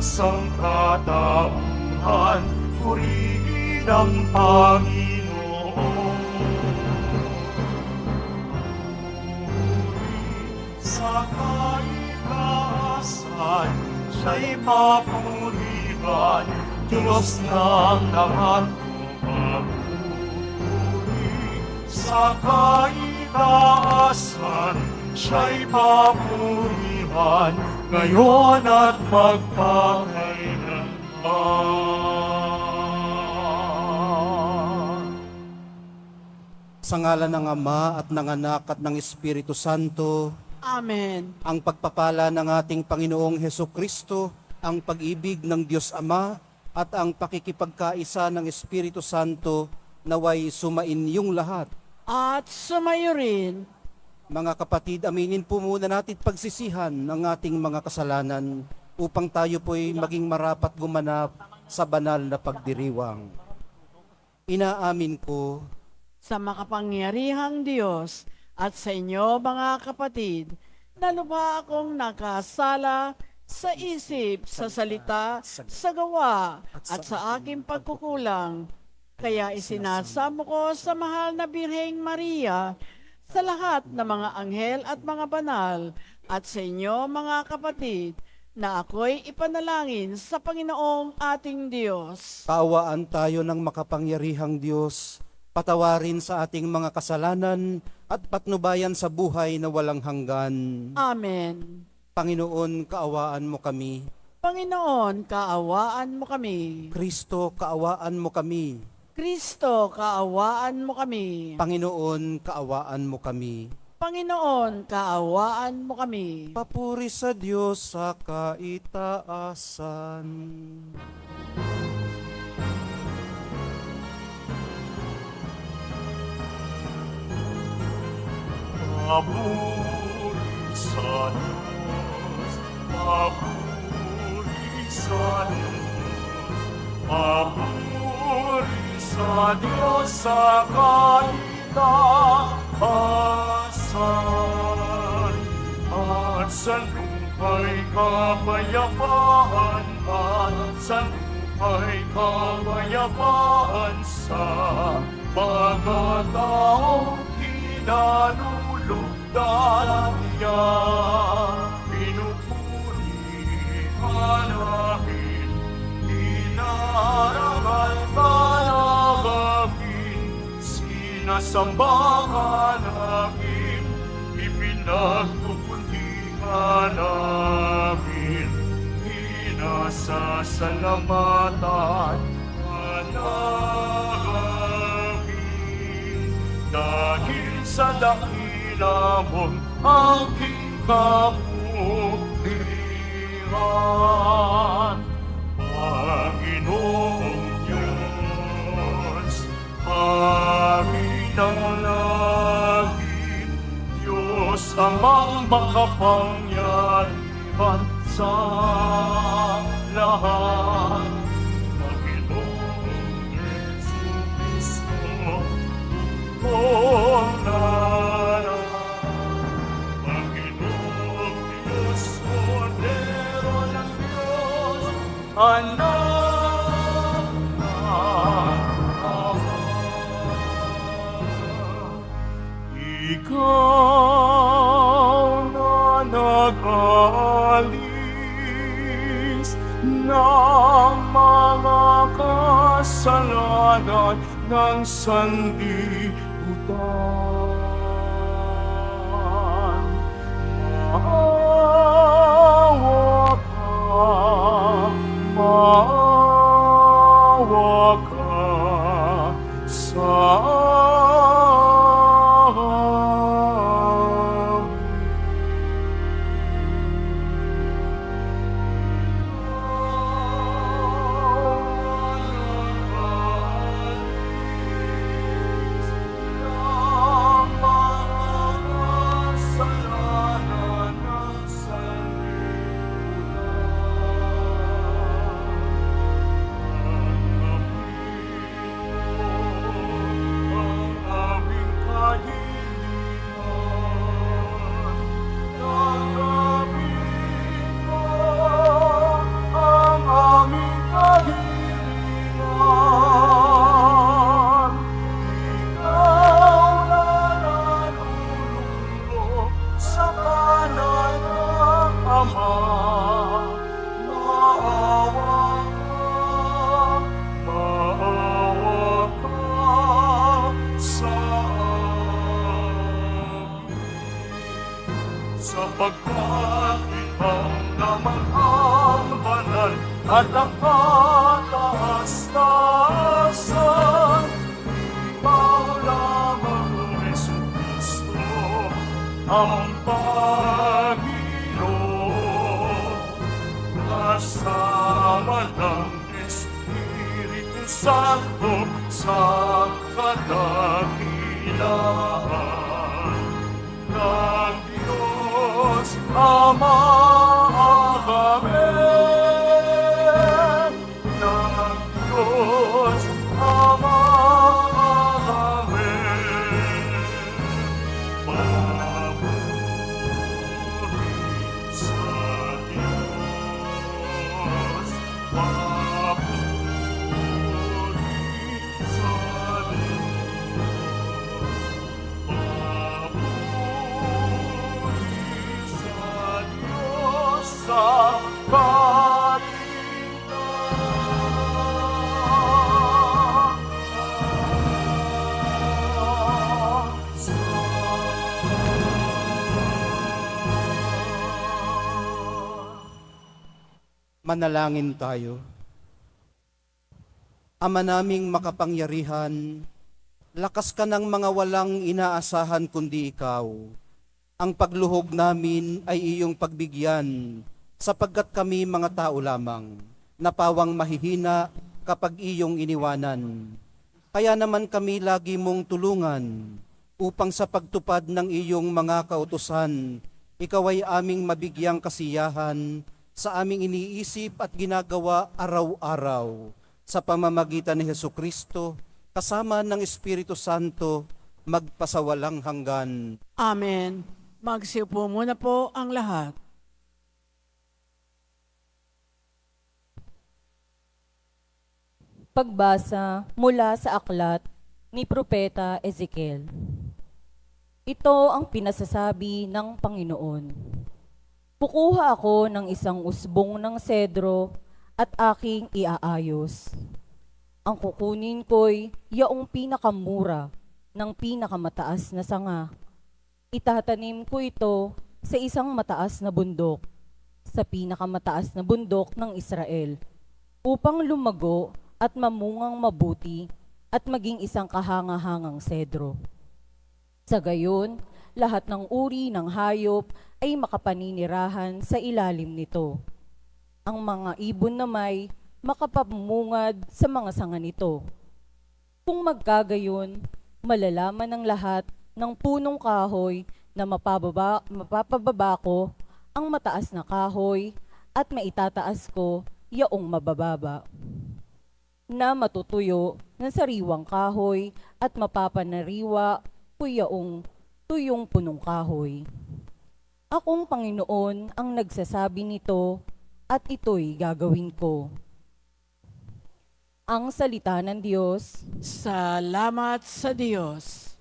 sangkatauhan, purihin ang Panginoon. Sa kaitaasan, siya'y papurihan, Diyos ng lahat magpupuri. Sa kaitaasan, siya'y papurihan, ngayon at magpakailanman. Sa ngalan ng Ama at ng Anak at ng Espiritu Santo, Amen. ang pagpapala ng ating Panginoong Hesukristo, ang pag-ibig ng Diyos Ama, at ang pakikipagkaisa ng Espiritu Santo naway sumain yung lahat. At sumayo rin. Mga kapatid, aminin po muna natin pagsisihan ng ating mga kasalanan upang tayo po'y maging marapat gumanap sa banal na pagdiriwang. Inaamin ko Sa makapangyarihang Diyos at sa inyo mga kapatid, na lubha akong nakasala sa isip, sa salita, sa gawa, at sa aking pagkukulang. Kaya isinasamo ko sa mahal na Birheng Maria, sa lahat ng mga anghel at mga banal, at sa inyo mga kapatid, na ako'y ipanalangin sa Panginoong ating Diyos. kaawaan tayo ng makapangyarihang Diyos, patawarin sa ating mga kasalanan at patnubayan sa buhay na walang hanggan. Amen. Panginoon, kaawaan mo kami. Panginoon, kaawaan mo kami. Kristo, kaawaan mo kami. Kristo, kaawaan mo kami. Panginoon, kaawaan mo kami. Panginoon, kaawaan mo kami. Papuri sa Diyos sa kaitaasan. Papuri sa Diyos, papuri sa Diyos, papuri sa Diyos sa kaitaasan. At sa lupa'y kapayapaan, at sa lupa'y kapayapaan sa mga taong kinalulugdan niya. Pinupuri ka namin, inarangal ka namin, sinasamba ka namin, ipinagpupunti ka namin, pinasasalamatan ka namin. Dahil sa dakila mong aking kapuliran, Panginoong Diyos, Hari ng langit, Diyos amang makapangyarihan sa lahat, Panginoong Jesucristo, Panginoong Diyos, Kordero ng Diyos, Anak ng Ama. Ikaw na nag-alis ng mga kasalanan ng sanlibutan. Maawa ka sa at ang kataas-taasan. Ikaw lamang, Jesu Cristo, ang Panginoon. Kasama ng Espiritu Santo sa kadakilaan ng Diyos Ama. Amen. Ng Diyos Ama. Amen. Papuri sa Diyos. Papuri sa Diyos. Papuri sa Diyos sa Manalangin tayo. Ama naming makapangyarihan, lakas ka ng mga walang inaasahan kundi ikaw. Ang pagluhog namin ay iyong pagbigyan, sapagkat kami mga tao lamang, napawang mahihina kapag iyong iniwanan. Kaya naman kami lagi mong tulungan, upang sa pagtupad ng iyong mga kautusan, ikaw ay aming mabigyang kasiyahan sa aming iniisip at ginagawa araw-araw, sa pamamagitan ni Jesucristo, kasama ng Espiritu Santo, magpasawalang hanggan. Amen. Magsiupo muna po ang lahat. Pagbasa mula sa aklat ni Propeta Ezekiel. Ito ang pinasasabi ng Panginoon. Kukuha ako ng isang usbong ng sedro at aking iaayos. Ang kukunin ko'y yaong pinakamura ng pinakamataas na sanga. Itatanim ko ito sa isang mataas na bundok, sa pinakamataas na bundok ng Israel, upang lumago at mamungang mabuti at maging isang kahanga-hangang sedro. Sa gayon, lahat ng uri ng hayop ay makapaninirahan sa ilalim nito. Ang mga ibon na may makapamungad sa mga sanga nito. Kung magkagayon, malalaman ng lahat ng punong kahoy na mapapababa ko ang mataas na kahoy at maitataas ko yaong mabababa. Na matutuyo ng sariwang kahoy at mapapanariwa ko yaong tuyong punong kahoy. Akong Panginoon ang nagsasabi nito at ito'y gagawin ko. Ang salita ng Diyos. Salamat sa Diyos.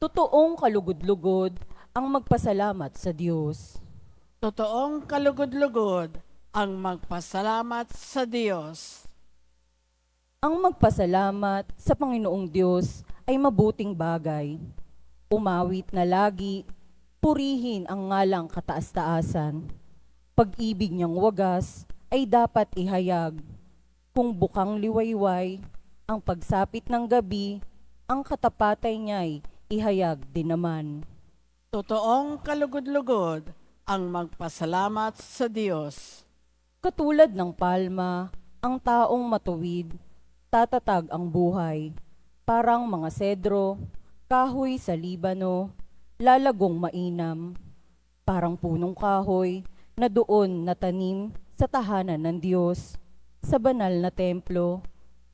Totoong kalugod-lugod ang magpasalamat sa Diyos. Totoong kalugod-lugod ang magpasalamat sa Diyos. Ang magpasalamat sa Panginoong Diyos ay mabuting bagay. Umawit na lagi, purihin ang ngalang kataas-taasan. Pag-ibig niyang wagas ay dapat ihayag. Kung bukang liwayway, ang pagsapit ng gabi, ang katapatay niya'y ihayag din naman. Totoong kalugod-lugod ang magpasalamat sa Diyos. Katulad ng palma, ang taong matuwid, tatatag ang buhay. Parang mga sedro, kahoy sa Libano, lalagong mainam. Parang punong kahoy na doon natanim sa tahanan ng Diyos, sa banal na templo.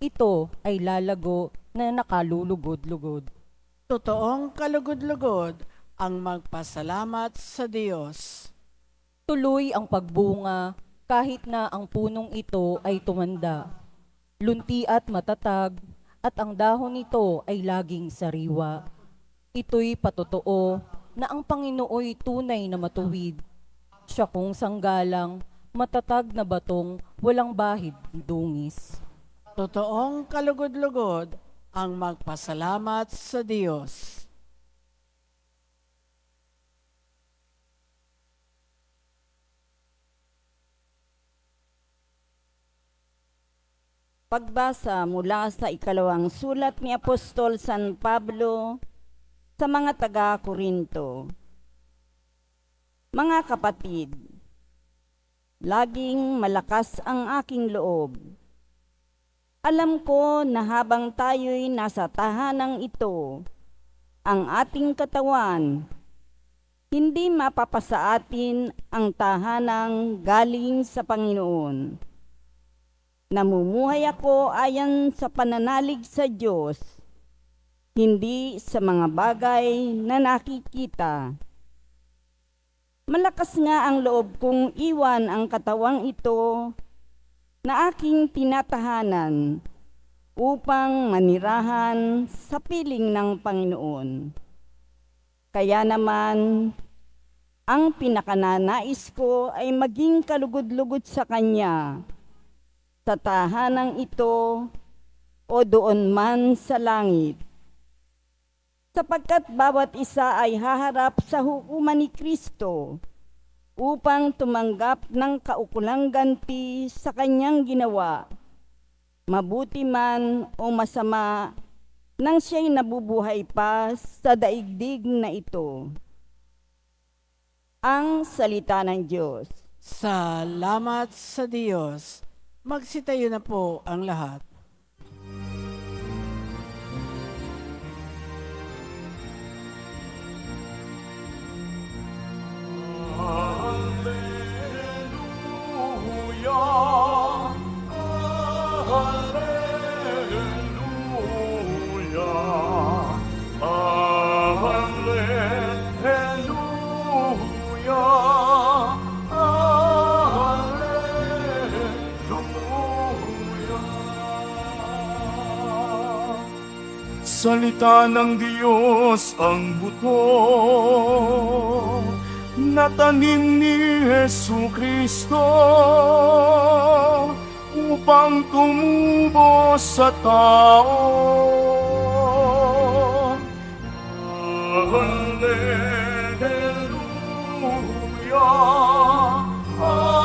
Ito ay lalago na nakalulugod-lugod. Totoong kalugod-lugod ang magpasalamat sa Diyos. Tuloy ang pagbunga kahit na ang punong ito ay tumanda. Lunti at matatag at ang dahon nito ay laging sariwa. Ito'y patotoo na ang Panginooy tunay na matuwid. Siya kung sanggalang, matatag na batong walang bahid dungis. Totoong kalugod-lugod ang magpasalamat sa Diyos. Pagbasa mula sa ikalawang sulat ni Apostol San Pablo sa mga taga-Korinto. Mga kapatid, laging malakas ang aking loob. Alam ko na habang tayo'y nasa tahanang ito, ang ating katawan, hindi mapapasa atin ang tahanang galing sa Panginoon. Namumuhay ako ayon sa pananalig sa Diyos, hindi sa mga bagay na nakikita. Malakas nga ang loob kong iwan ang katawang ito na aking tinatahanan upang manirahan sa piling ng Panginoon. Kaya naman, ang pinakananais ko ay maging kalugod-lugod sa Kanya, sa tahanang ito o doon man sa langit. Sapagkat bawat isa ay haharap sa hukuman ni Kristo upang tumanggap ng kaukulang ganti sa kanyang ginawa, mabuti man o masama, nang siya'y nabubuhay pa sa daigdig na ito. Ang salita ng Diyos. Salamat sa Diyos. Magsitayo na po ang lahat. Hallelujah, hallelujah, hallelujah, hallelujah. Salita ng Diyos ang buto na tanim ni Jesucristo upang tumubo sa tao. Hallelujah, hallelujah, hallelujah.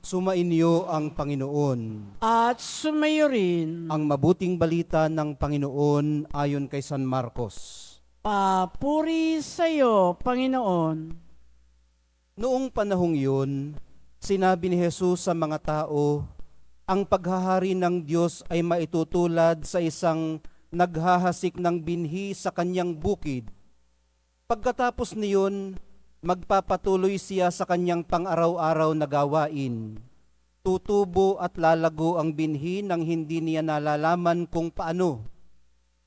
Sumainyo ang Panginoon. At sumayo rin, Ang mabuting balita ng Panginoon ayon kay San Marcos. papuri sa iyo, Panginoon. Noong panahong yun, sinabi ni Jesus sa mga tao, ang paghahari ng Diyos ay maitutulad sa isang naghahasik ng binhi sa kanyang bukid. Pagkatapos niyon, magpapatuloy siya sa kanyang pang-araw-araw na gawain. Tutubo at lalago ang binhi nang hindi niya nalalaman kung paano.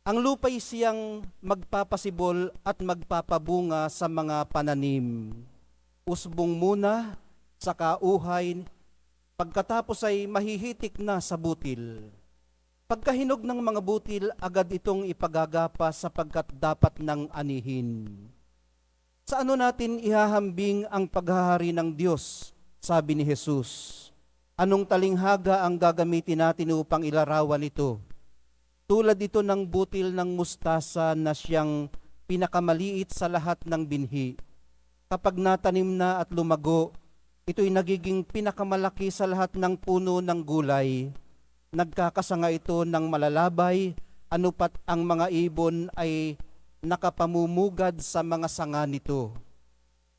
Ang lupa'y siyang magpapasibol at magpapabunga sa mga pananim. Usbong muna, saka uhay, pagkatapos ay mahihitik na sa butil. Pagkahinog ng mga butil, agad itong ipagagapa sapagkat dapat ng anihin. Sa ano natin ihahambing ang paghahari ng Diyos? Sabi ni Jesus. Anong talinghaga ang gagamitin natin upang ilarawan ito? Tulad ito ng butil ng mustasa na siyang pinakamaliit sa lahat ng binhi. Kapag natanim na at lumago, ito'y nagiging pinakamalaki sa lahat ng puno ng gulay. Nagkakasanga ito ng malalabay, anupat ang mga ibon ay nakapamumugad sa mga sanga nito.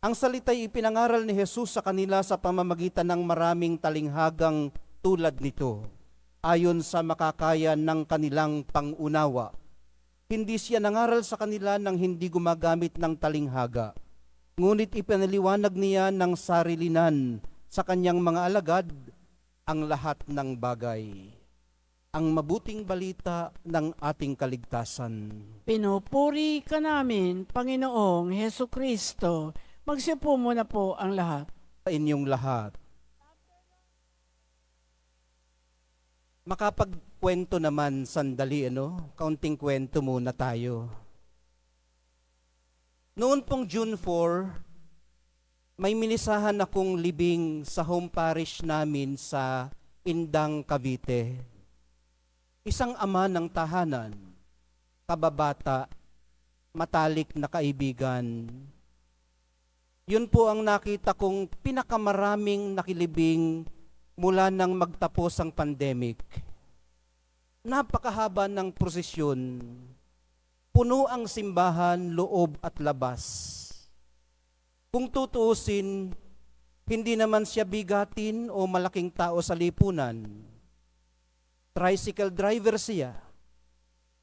Ang salita'y ipinangaral ni Jesus sa kanila sa pamamagitan ng maraming talinghagang tulad nito, ayon sa makakaya ng kanilang pangunawa. Hindi siya nangaral sa kanila nang hindi gumagamit ng talinghaga, ngunit ipinaliwanag niya ng sarilinan sa kanyang mga alagad ang lahat ng bagay. Ang mabuting balita ng ating kaligtasan. Pinupuri ka namin, Panginoong Hesu Kristo. Magsipo muna po ang lahat. Sa inyong lahat. Makapagkwento naman sandali, Kaunting kwento muna tayo. Noon pong June 4, May minisahan akong libing sa home parish namin sa Indang, Cavite. Isang ama ng tahanan, kababata, matalik na kaibigan. Yun po ang nakita kong pinakamaraming nakilibing mula nang magtapos ang pandemic. Napakahaba ng prosesyon. Puno ang simbahan, loob at labas. Kung tutuusin, hindi naman siya bigatin o malaking tao sa lipunan. Tricycle driver siya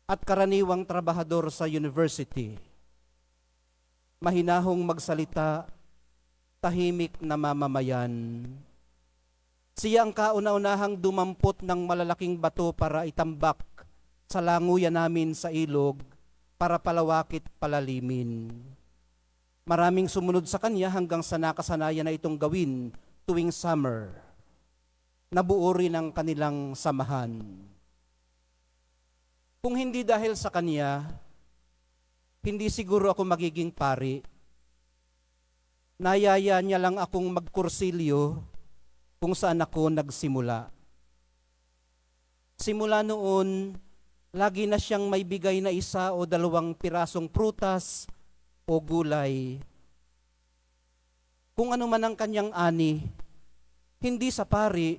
at karaniwang trabahador sa university. Mahinahong magsalita, tahimik na mamamayan. Siya ang kauna-unahang dumampot ng malalaking bato para itambak sa languyan namin sa ilog para palawakit palalimin. Maraming sumunod sa kanya hanggang sa nakasanayan na itong gawin tuwing summer. Nabuo rin ang kanilang samahan. Kung hindi dahil sa kanya, hindi siguro ako magiging pari. Nayaya niya lang akong magkursilyo kung saan ako nagsimula. Simula noon, lagi na siyang may bigay na 1 o 2 pirasong prutas o gulay. Kung ano man ang kanyang ani, hindi sa pari,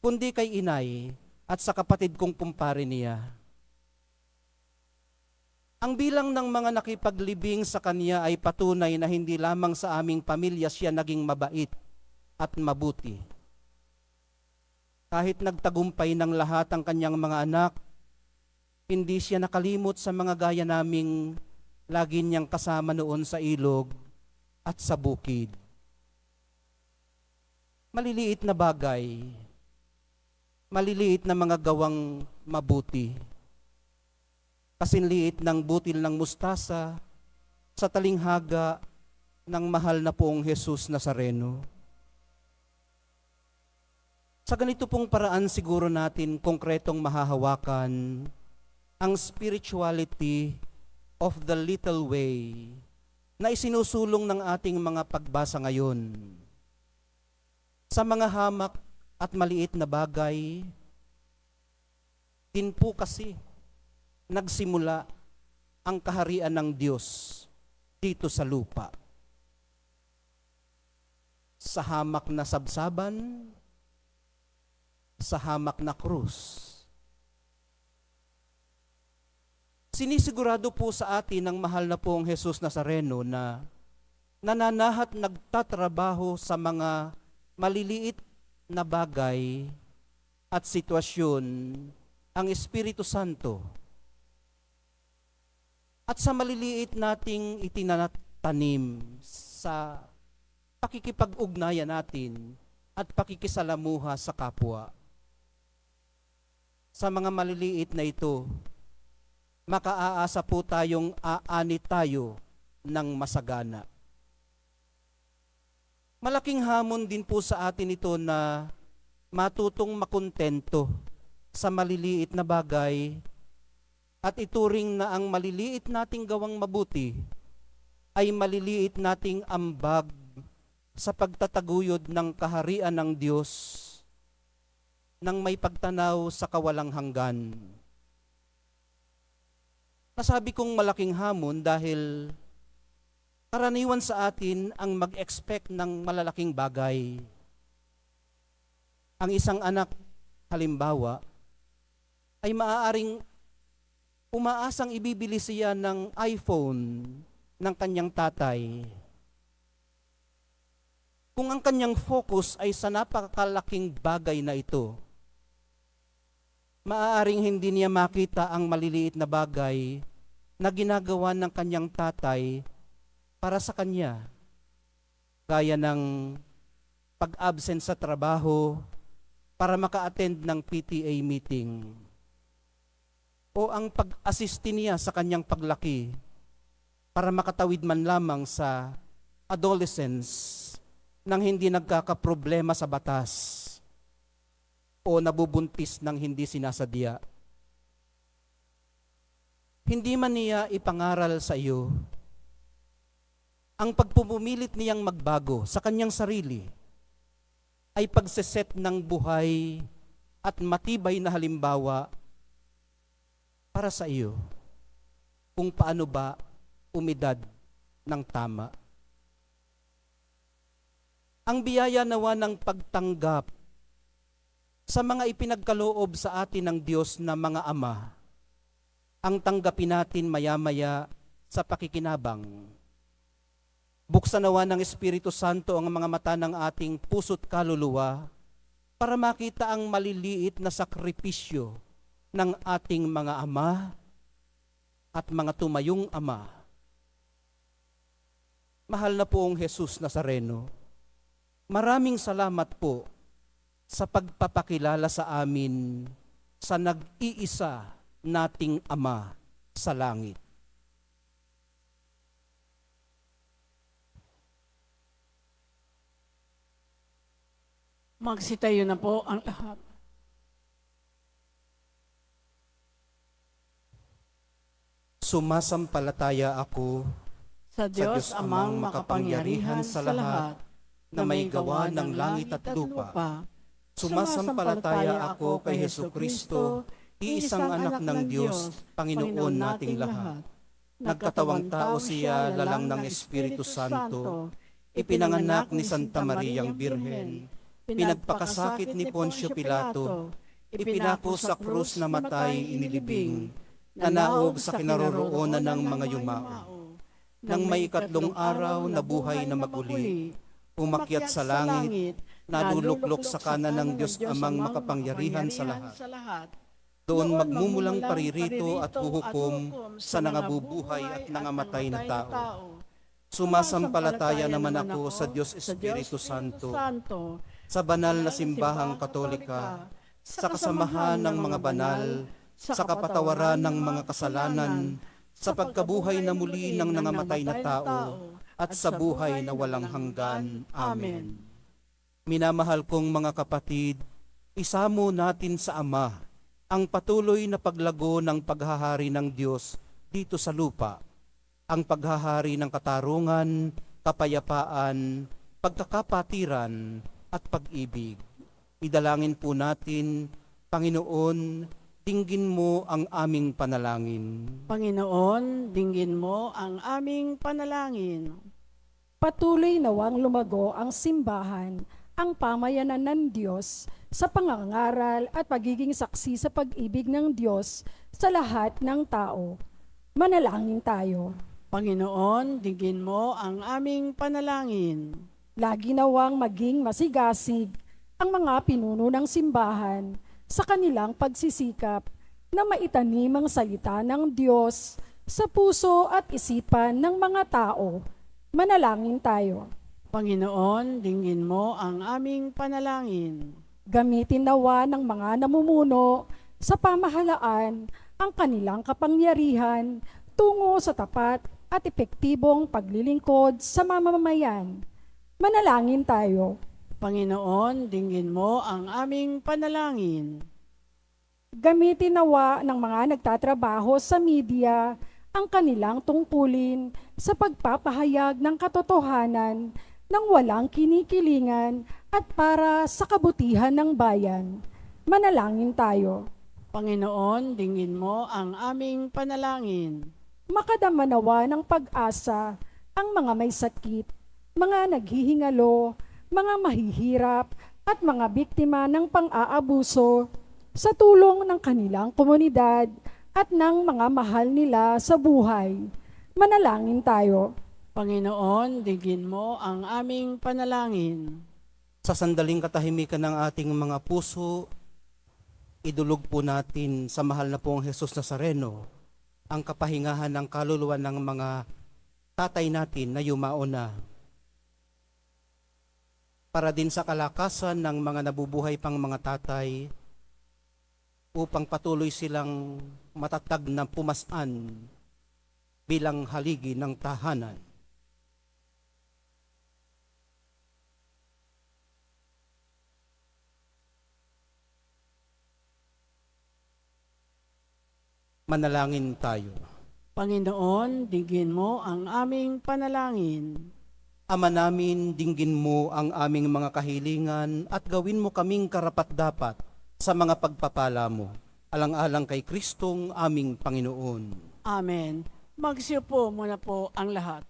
kundi kay inay at sa kapatid kong kumpare niya. Ang bilang ng mga nakipaglibing sa kanya ay patunay na hindi lamang sa aming pamilya siya naging mabait at mabuti. Kahit nagtagumpay ng lahat ang kanyang mga anak, hindi siya nakalimot sa mga gaya naming lagi niyang kasama noon sa ilog at sa bukid. Maliliit na bagay, maliliit na mga gawang mabuti. Kasinliit ng butil ng mustasa sa talinghaga ng mahal na poong Jesus Nazareno. Sa ganito pong paraan siguro natin konkretong mahahawakan ang spirituality of the little way na isinusulong ng ating mga pagbasa ngayon. Sa mga hamak at maliit na bagay, din po kasi nagsimula ang kaharian ng Diyos dito sa lupa. Sa hamak na sabsaban, sa hamak na krus. Sinisigurado po sa atin ng mahal na poong Jesus Nazareno na nananahat nagtatrabaho sa mga maliliit na bagay at sitwasyon ang Espiritu Santo. At sa maliliit nating itinatanim sa pakikipag-ugnayan natin at pakikisalamuha sa kapwa. Sa mga maliliit na ito, makaaasa po tayong aani tayo ng masagana. Malaking hamon din po sa atin ito na matutong makontento sa maliliit na bagay at ituring na ang maliliit nating gawang mabuti ay maliliit nating ambag sa pagtataguyod ng kaharian ng Diyos nang may pagtanaw sa kawalang hanggan. Nasabi kong malaking hamon dahil karaniwan sa atin ang mag-expect ng malalaking bagay. Ang isang anak, halimbawa, ay maaaring umaasang ibibili siya ng iPhone ng kanyang tatay. Kung ang kanyang focus ay sa napakalaking bagay na ito, maaaring hindi niya makita ang maliliit na bagay na ginagawa ng kanyang tatay para sa kanya, gaya ng pag-absent sa trabaho para maka-attend ng PTA meeting, o ang pag-assist niya sa kanyang paglaki para makatawid man lamang sa adolescence nang hindi nagkakaproblema sa batas o nabubuntis ng hindi sinasadya. Hindi man niya ipangaral sa iyo, Ang pagpupumilit niyang magbago sa kanyang sarili ay pagseset ng buhay at matibay na halimbawa para sa iyo kung paano ba umidad ng tama. Ang biyaya nawa ng pagtanggap sa mga ipinagkaloob sa atin ng Diyos na mga ama, ang tanggapin natin maya-maya sa pakikinabang. Buksan nawa ng Espiritu Santo ang mga mata ng ating puso't kaluluwa para makita ang maliliit na sakripisyo ng ating mga ama at mga tumayong ama. Mahal na poong Jesus Nazareno, maraming salamat po sa pagpapakilala sa amin sa nag-iisa nating Ama sa langit. Magsitayo na po ang lahat. Sumasampalataya ako Sa Diyos amang makapangyarihan sa lahat, na may gawa ng langit at lupa. Sumasampalataya ako kay Jesucristo, iisang anak ng Diyos, Panginoon nating lahat. Nagkatawang tao siya, lalang ng Espiritu Santo, ipinanganak ni Santa Mariang Birhen, pinagpakasakit ni Poncio Pilato, ipinako sa krus na matay inilibing, nanaog sa kinaroroonan ng mga yumao. Nang may ikatlong araw na buhay na maguli, umakyat sa langit, naduluklok sa kanan ng Diyos amang makapangyarihan sa lahat. Doon magmumulang paririto at huhukom sa nangabubuhay at nangamatay na tao. Sumasampalataya naman ako sa Diyos Espiritu Santo, sa banal na simbahang katolika, sa kasamahan ng mga banal, sa kapatawaran ng mga kasalanan, sa pagkabuhay na muli ng nangamatay na tao, at sa buhay na walang hanggan. Amen. Minamahal kong mga kapatid, isamo natin sa Ama ang patuloy na paglago ng paghahari ng Diyos dito sa lupa, ang paghahari ng katarungan, kapayapaan, pagkakapatiran, at pag-ibig. Idalangin po natin, Panginoon, dinggin mo ang aming panalangin. Panginoon, dinggin mo ang aming panalangin. Patuloy nawang lumago ang simbahan, ang pamayanan ng Diyos sa pangangaral at pagiging saksi sa pag-ibig ng Diyos sa lahat ng tao. Manalangin tayo. Panginoon, dinggin mo ang aming panalangin. Lagi nawang maging masigasig ang mga pinuno ng simbahan sa kanilang pagsisikap na maitanim ang salita ng Diyos sa puso at isipan ng mga tao. Manalangin tayo. Panginoon, dinggin mo ang aming panalangin. Gamitin nawa ng mga namumuno sa pamahalaan ang kanilang kapangyarihan tungo sa tapat at epektibong paglilingkod sa mamamayan. Manalangin tayo. Panginoon, dinggin mo ang aming panalangin. Gamitin nawa ng mga nagtatrabaho sa media ang kanilang tungkulin sa pagpapahayag ng katotohanan ng walang kinikilingan at para sa kabutihan ng bayan. Manalangin tayo. Panginoon, dinggin mo ang aming panalangin. Makadama nawa ng pag-asa ang mga may sakit, mga naghihingalo, mga mahihirap at mga biktima ng pang-aabuso sa tulong ng kanilang komunidad at ng mga mahal nila sa buhay. Manalangin tayo. Panginoon, dinggin mo ang aming panalangin. Sa sandaling katahimikan ng ating mga puso, idulog po natin sa mahal na pong Jesus Nazareno ang kapahingahan ng kaluluwa ng mga tatay natin na yumao na, para din sa kalakasan ng mga nabubuhay pang mga tatay upang patuloy silang matatag na pumasan bilang haligi ng tahanan. Manalangin tayo. Panginoon, dinggin mo ang aming panalangin. Ama namin, dinggin mo ang aming mga kahilingan at gawin mo kaming karapat-dapat sa mga pagpapala mo. Alang-alang kay Kristong aming Panginoon. Amen. Magsiupo muna po ang lahat.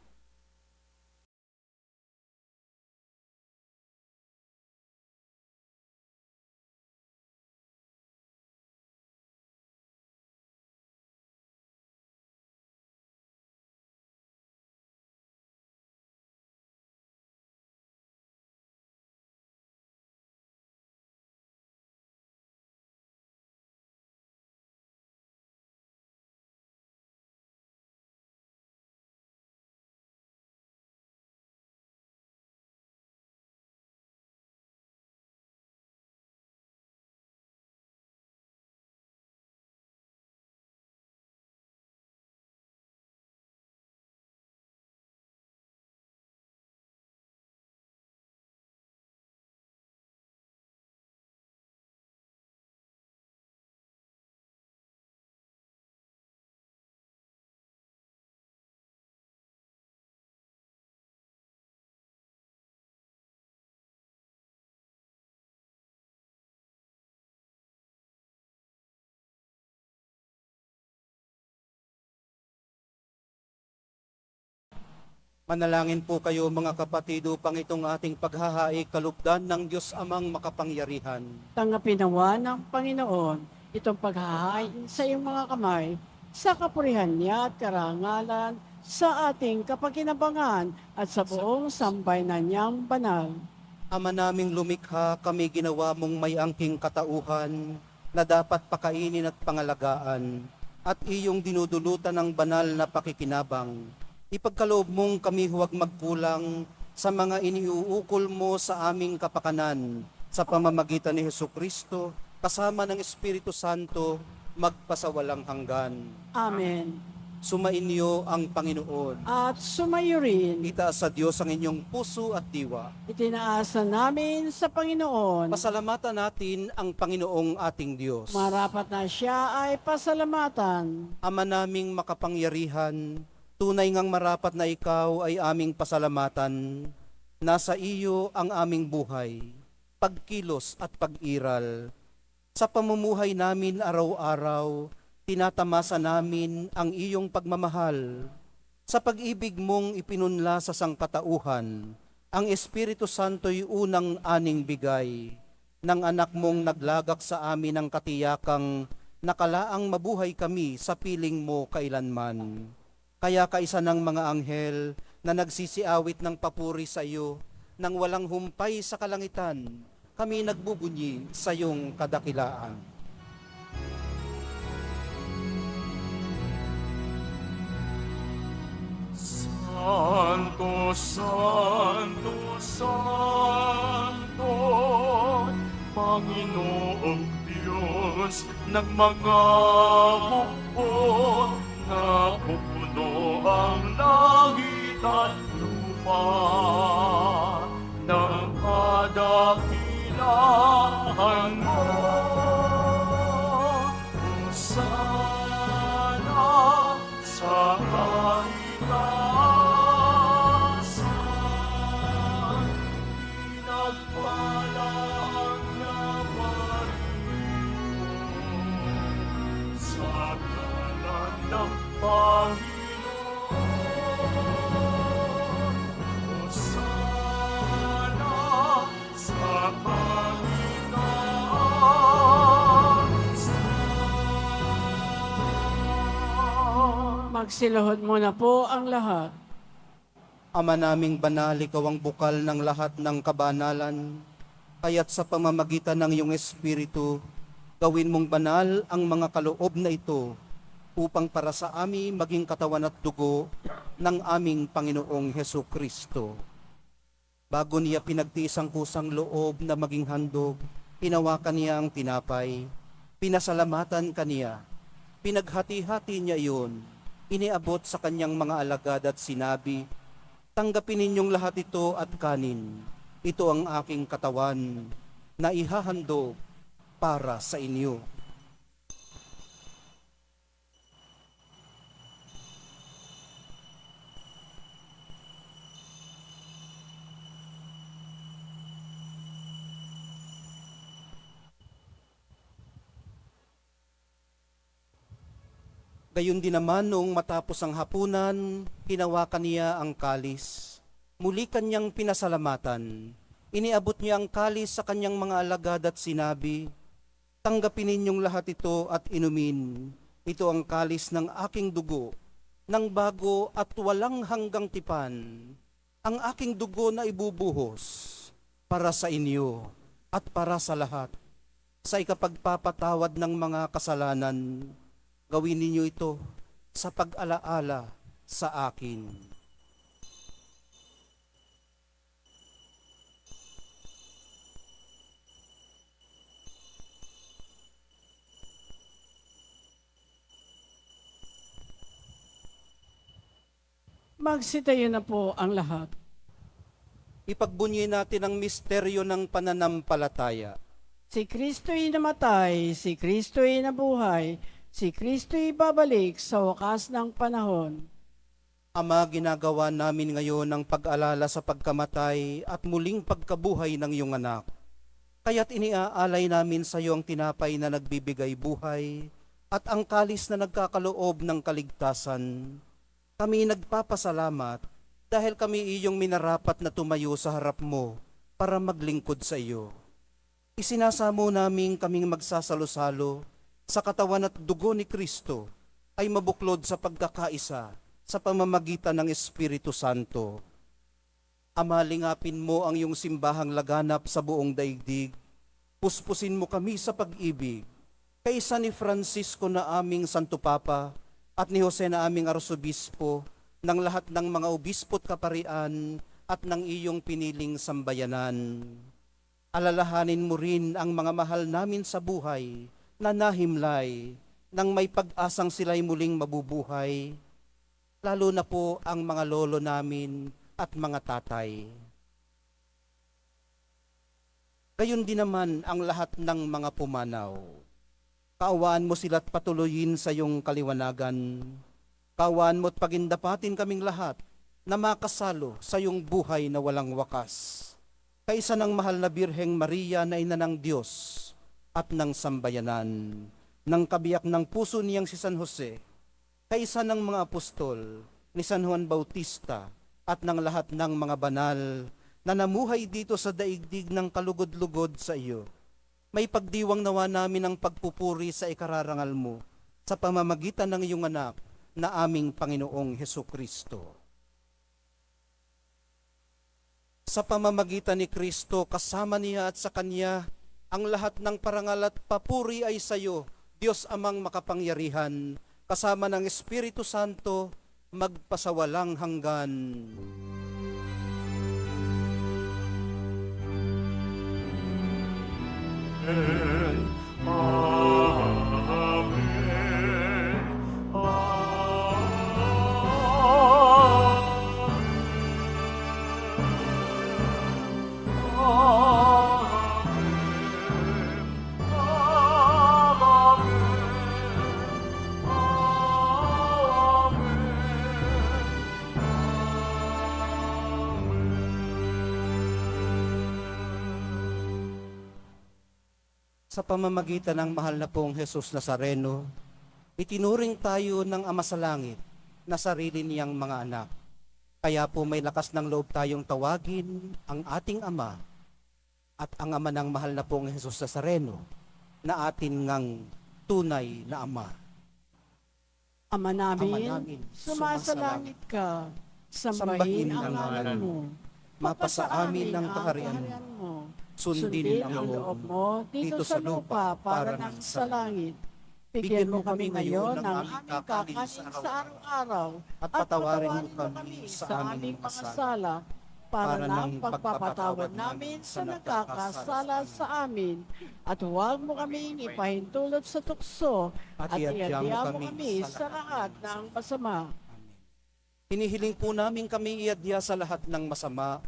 Manalangin po kayo mga kapatid upang itong ating paghahaik kalugdan ng Diyos Amang makapangyarihan. Tanggapin nawa ng Panginoon itong paghahain sa iyong mga kamay sa kapurihan niya at karangalan sa ating kapakinabangan at sa buong sambayanan niyang banal. Ama naming lumikha, kami ginawa mong may angking katauhan na dapat pakainin at pangalagaan at iyong dinudulutan ng banal na pakikinabang. Ipagkaloob mong kami huwag magkulang sa mga iniuukol mo sa aming kapakanan sa pamamagitan ni Hesukristo kasama ng Espiritu Santo magpasawalang hanggan. Amen. Sumainyo ang Panginoon. At sumayo rin, Itaas sa Diyos ang inyong puso at diwa. itinaasa namin sa Panginoon. Pasalamatan natin ang Panginoong ating Diyos. Marapat na siya ay pasalamatan. Ama naming makapangyarihan, tunay ngang marapat na ikaw ay aming pasalamatan. Nasa iyo ang aming buhay, pagkilos at pag-iral. Sa pamumuhay namin araw-araw, tinatamasa namin ang iyong pagmamahal. Sa pag-ibig mong ipinunla sa sangkatauhan, ang Espiritu Santo'y unang aning bigay ng anak mong naglagak sa amin ang katiyakang nakalaang mabuhay kami sa piling mo kailanman. Kaya kaisa ng mga anghel na nagsisiawit ng papuri sa iyo, nang walang humpay sa kalangitan, kami nagbubunyi sa iyong kadakilaan. Santo, Santo, Santo, Panginoong Diyos ng mga hukbo, na pupuno ang langit at lupa ng kadakilaan mo. Hosana sa kaitaasan, pinagpala ang naparito sa ngalan ng Panginoon. Hosana sa kaitaasan. Magsilahod muna po ang lahat. Ama naming banal, ikaw ang bukal ng lahat ng kabanalan, kaya't sa pamamagitan ng iyong Espiritu, gawin mong banal ang mga kaloob na ito, upang para sa amin maging katawan at dugo ng aming Panginoong Hesukristo. Bago niya pinagtiis ang kusang loob na maging handog, hinawakan niya ang tinapay, pinasalamatan kaniya, pinaghati-hati niya iyon, iniabot sa kanyang mga alagad at sinabi, tanggapin ninyong lahat ito at kanin. Ito ang aking katawan na ihahandog para sa inyo. Gayon din naman noong matapos ang hapunan, hinawakan niya ang kalis. Muli kanyang pinasalamatan. Iniabot niya ang kalis sa kanyang mga alagad at sinabi, "Tanggapin ninyong lahat ito at inumin. Ito ang kalis ng aking dugo, ng bago at walang hanggang tipan. Ang aking dugo na ibubuhos para sa inyo at para sa lahat. Sa ikapagpapatawad ng mga kasalanan, gawin ninyo ito sa pag-alaala sa akin." Magsitayo na po ang lahat. Ipagbunyi natin ang misteryo ng pananampalataya. Si Kristo'y namatay, si Kristo'y nabuhay, si Kristo'y babalik sa wakas ng panahon. Ama, ginagawa namin ngayon ang pag-alala sa pagkamatay at muling pagkabuhay ng iyong anak. Kaya't iniaalay namin sa iyo ang tinapay na nagbibigay buhay at ang kalis na nagkakaloob ng kaligtasan. Kami nagpapasalamat dahil kami iyong minarapat na tumayo sa harap mo para maglingkod sa iyo. Isinasamo namin kaming magsasalo-salo sa katawan at dugo ni Kristo ay mabuklod sa pagkakaisa sa pamamagitan ng Espiritu Santo. Ama, lingapin mo ang iyong simbahang laganap sa buong daigdig. Puspusin mo kami sa pag-ibig. Kaisa ni Francisco na aming Santo Papa at ni Jose na aming Arsobispo, ng lahat ng mga obispo't kaparian at ng iyong piniling sambayanan. Alalahanin mo rin ang mga mahal namin sa buhay na nahimlay nang may pag-asang sila'y muling mabubuhay, lalo na po ang mga lolo namin at mga tatay. Gayon din naman ang lahat ng mga pumanaw. Kaawaan mo sila't patuloyin sa iyong kaliwanagan. Kaawaan mo't pagindapatin kaming lahat na makasalo sa iyong buhay na walang wakas. Kaisa ng mahal na Birheng Maria na ina ng Diyos at ng sambayanan, ng kabiyak ng puso niyang si San Jose, kaisa ng mga apostol ni San Juan Bautista at ng lahat ng mga banal na namuhay dito sa daigdig ng kalugod-lugod sa iyo. May pagdiwang nawa namin ang pagpupuri sa ikararangal mo sa pamamagitan ng iyong anak na aming Panginoong Hesukristo. Sa pamamagitan ni Kristo, kasama niya at sa Kanya, ang lahat ng parangal at papuri ay sa iyo, Diyos Amang makapangyarihan, kasama ng Espiritu Santo, magpasawalang hanggan. Amen. Sa pamamagitan ng mahal na pong Jesus Nazareno, itinuring tayo ng Ama sa Langit na sarili niyang mga anak. Kaya po may lakas ng loob tayong tawagin ang ating Ama at ang Ama ng mahal na pong Jesus Nazareno na atin ngang tunay na Ama. Ama namin, Ama namin, sumasalangit ka, sambahin ang ngalan mo. Mapasa amin ang kaharian mo. Sundin ang loob mo dito sa lupa para ng sa langit. Bigyan mo kami ngayon ng aming kakanin sa araw-araw at patawarin mo kami sa aming mga sala para ng pagpapatawad namin sa nagkakasala sa amin. At huwag mo kaming ipahintulot sa tukso at iadya mo kami sa lahat ng masama. Hinihiling po namin kami iadya sa lahat ng masama,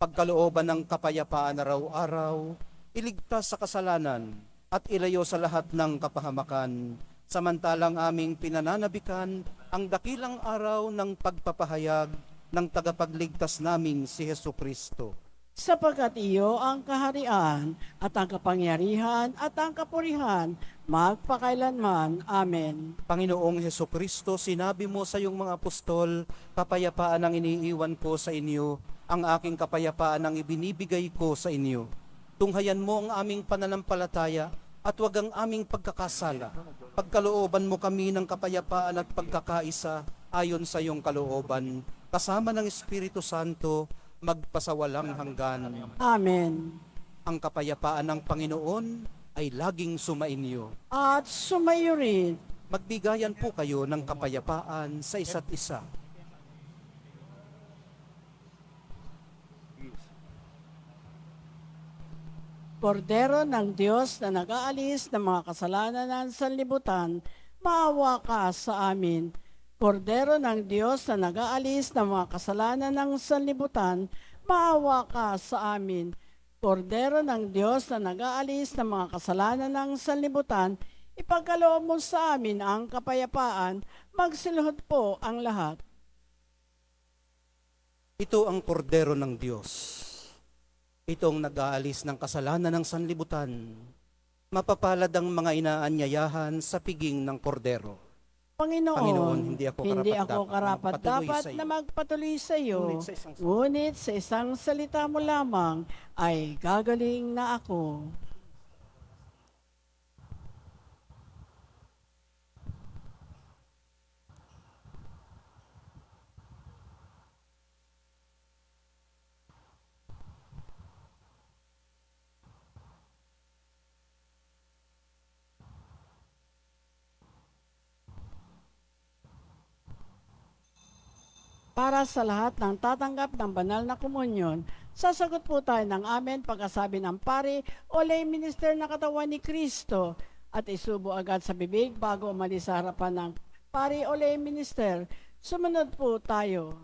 pagkalooban ng kapayapaan araw-araw, iligtas sa kasalanan, at ilayo sa lahat ng kapahamakan, samantalang aming pinananabikan ang dakilang araw ng pagpapahayag ng tagapagligtas namin si Jesucristo. sapagkat iyo ang kaharian at ang kapangyarihan at ang kapurihan magpakailanman. Amen. Panginoong Hesukristo, sinabi mo sa iyong mga apostol, kapayapaan ang iniiwan ko sa inyo, ang aking kapayapaan ang ibinibigay ko sa inyo. Tunghayan mo ang aming pananampalataya at wag ang aming pagkakasala. Pagkalooban mo kami ng kapayapaan at pagkakaisa ayon sa iyong kalooban, kasama ng Espiritu Santo, magpasawalang hanggan. Amen. Ang kapayapaan ng Panginoon ay laging sumainyo. At sumayo rin. Magbigayan po kayo ng kapayapaan sa isa't isa. Kordero ng Diyos na nag-aalis ng mga kasalanan ng sanlibutan, maawa ka sa amin. Kordero ng Diyos na nag-aalis ng mga kasalanan ng sanlibutan, maawa ka sa amin. Kordero ng Diyos na nag-aalis ng mga kasalanan ng sanlibutan, ipagkaloob mo sa amin ang kapayapaan, magsiluhod po ang lahat. Ito ang kordero ng Diyos. Itong nag-aalis ng kasalanan ng sanlibutan. Mapapalad ang mga inaanyayahan sa piging ng kordero. Panginoon, hindi ako karapat-dapat na magpatuloy sa iyo, ngunit sa isang salita mo lamang ay gagaling na ako. Para sa lahat ng tatanggap ng banal na komunyon, sasagot po tayo ng amen pagkasabi ng pari o lay minister na katawan ni Kristo at isubo agad sa bibig bago umalis sa harapan ng pari o lay minister. Sumunod po tayo.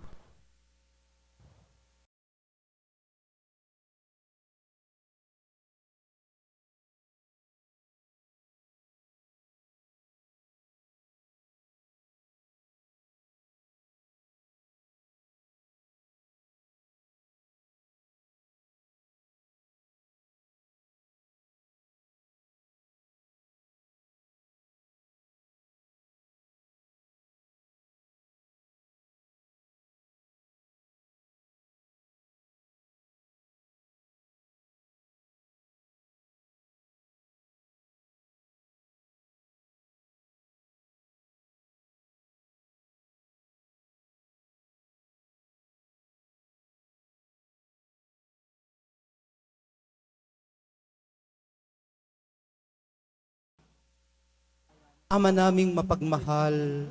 Ama naming mapagmahal,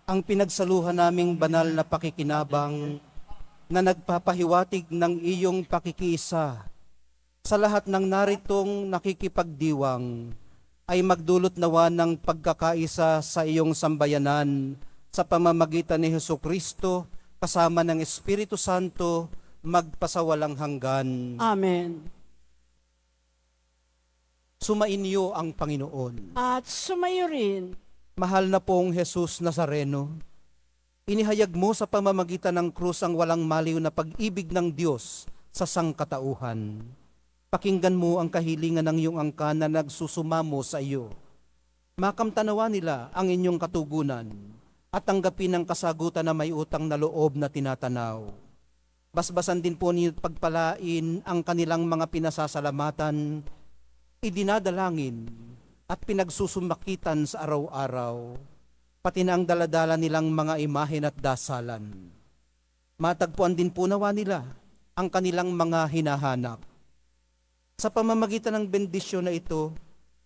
ang pinagsaluhan naming banal na pakikinabang na nagpapahiwatig ng iyong pakikiisa sa lahat ng naritong nakikipagdiwang ay magdulot nawa ng pagkakaisa sa iyong sambayanan sa pamamagitan ni Hesukristo kasama ng Espiritu Santo magpasawalang hanggan. Amen. Sumainyo ang Panginoon. At sumayo rin. Mahal na pong Jesus Nazareno, inihayag mo sa pamamagitan ng krus ang walang maliw na pag-ibig ng Diyos sa sangkatauhan. Pakinggan mo ang kahilingan ng iyong angkan na nagsusumamo sa iyo. Makamtanawa nila ang inyong katugunan at tanggapin ang kasagutan na may utang na loob na tinatanaw. Basbasan din po niyo pagpalain ang kanilang mga pinasasalamatan, idinadalangin at pinagsusumakitan sa araw-araw, pati na ang daladala nilang mga imahen at dasalan. Matagpuan din po nawa nila ang kanilang mga hinahanap. Sa pamamagitan ng bendisyon na ito,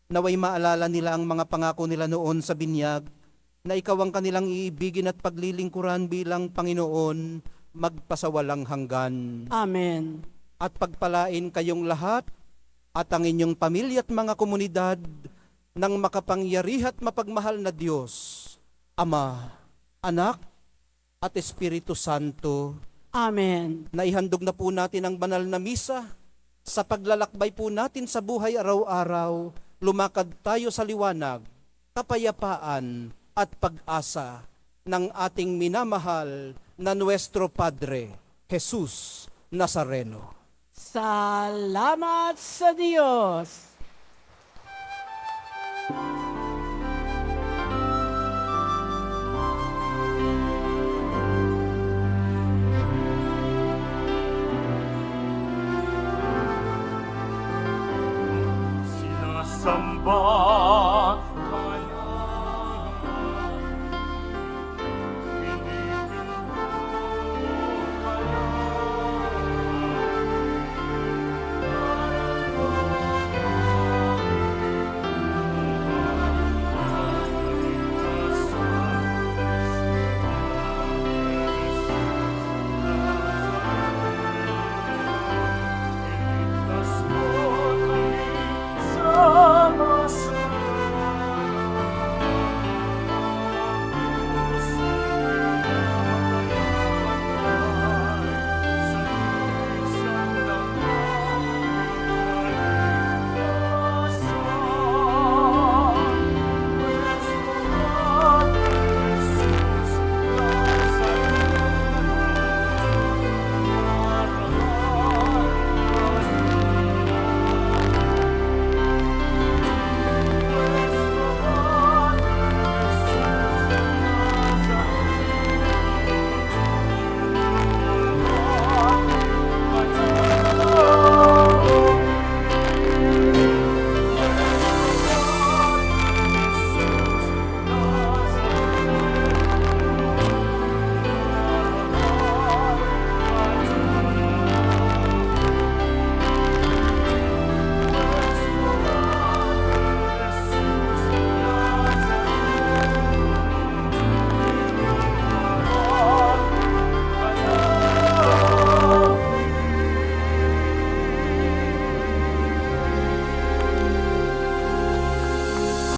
naway maalala nila ang mga pangako nila noon sa binyag, na ikaw ang kanilang iibigin at paglilingkuran bilang Panginoon, magpasawalang hanggan. Amen. At pagpalain kayong lahat at ang inyong pamilya at mga komunidad ng makapangyarihan at mapagmahal na Diyos, Ama, Anak, at Espiritu Santo. Amen. Naihandog na po natin ang banal na misa. Sa paglalakbay po natin sa buhay araw-araw, lumakad tayo sa liwanag, kapayapaan at pag-asa ng ating minamahal na Nuestro Padre, Jesus Nazareno. Salamat sa Diyos.